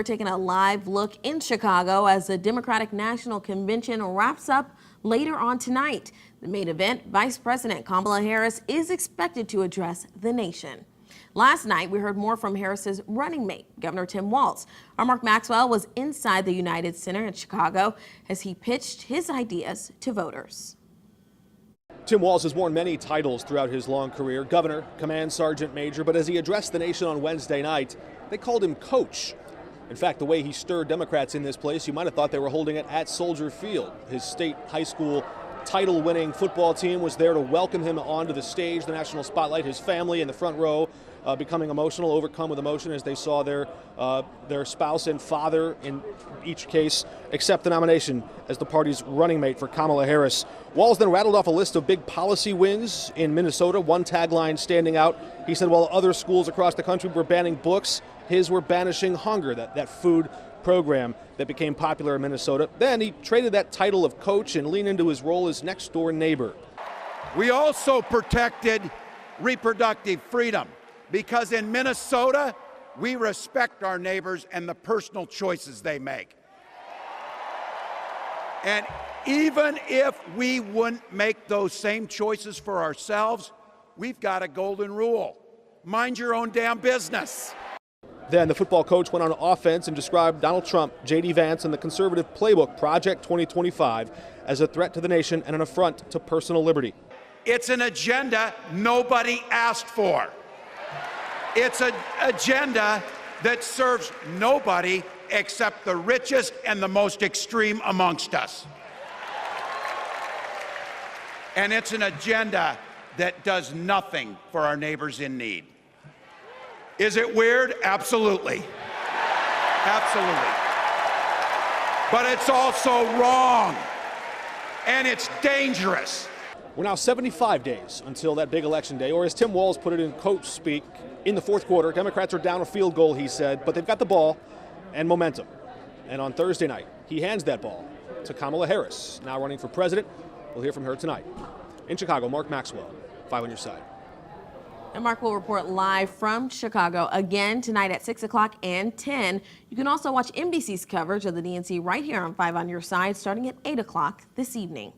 We're taking a live look in Chicago as the Democratic National Convention wraps up later on tonight. The main event, Vice President Kamala Harris is expected to address the nation. Last night, we heard more from Harris's running mate, Governor Tim Walz. Our Mark Maxwell was inside the United Center in Chicago as he pitched his ideas to voters. Tim Walz has worn many titles throughout his long career, governor, command sergeant major, but as he addressed the nation on Wednesday night, they called him coach. In fact, the way he stirred Democrats in this place, you might have thought they were holding it at Soldier Field. His state high school title-winning football team was there to welcome him onto the stage, the national spotlight. His family in the front row becoming emotional, overcome with emotion as they saw their spouse and father, in each case, accept the nomination as the party's running mate for Kamala Harris. Walz then rattled off a list of big policy wins in Minnesota, one tagline standing out. He said while other schools across the country were banning books, his were banishing hunger, that food program that became popular in Minnesota. Then he traded that title of coach and leaned into his role as next-door neighbor. We also protected reproductive freedom because in Minnesota, we respect our neighbors and the personal choices they make. And even if we wouldn't make those same choices for ourselves, we've got a golden rule. Mind your own damn business. Then the football coach went on offense and described Donald Trump, J.D. Vance, and the conservative playbook Project 2025 as a threat to the nation and an affront to personal liberty. It's an agenda nobody asked for. It's an agenda that serves nobody except the richest and the most extreme amongst us. And it's an agenda that does nothing for our neighbors in need. Is it weird? Absolutely. Absolutely. But it's also wrong. And it's dangerous. We're now 75 days until that big election day, or as Tim Walz put it in coach speak, in the fourth quarter, Democrats are down a field goal, he said, but they've got the ball and momentum. And on Thursday night, he hands that ball to Kamala Harris, now running for president. We'll hear from her tonight. In Chicago, Mark Maxwell, 5 on your side. And Mark will report live from Chicago again tonight at 6 o'clock and 10. You can also watch NBC's coverage of the DNC right here on 5 on your side starting at 8 o'clock this evening.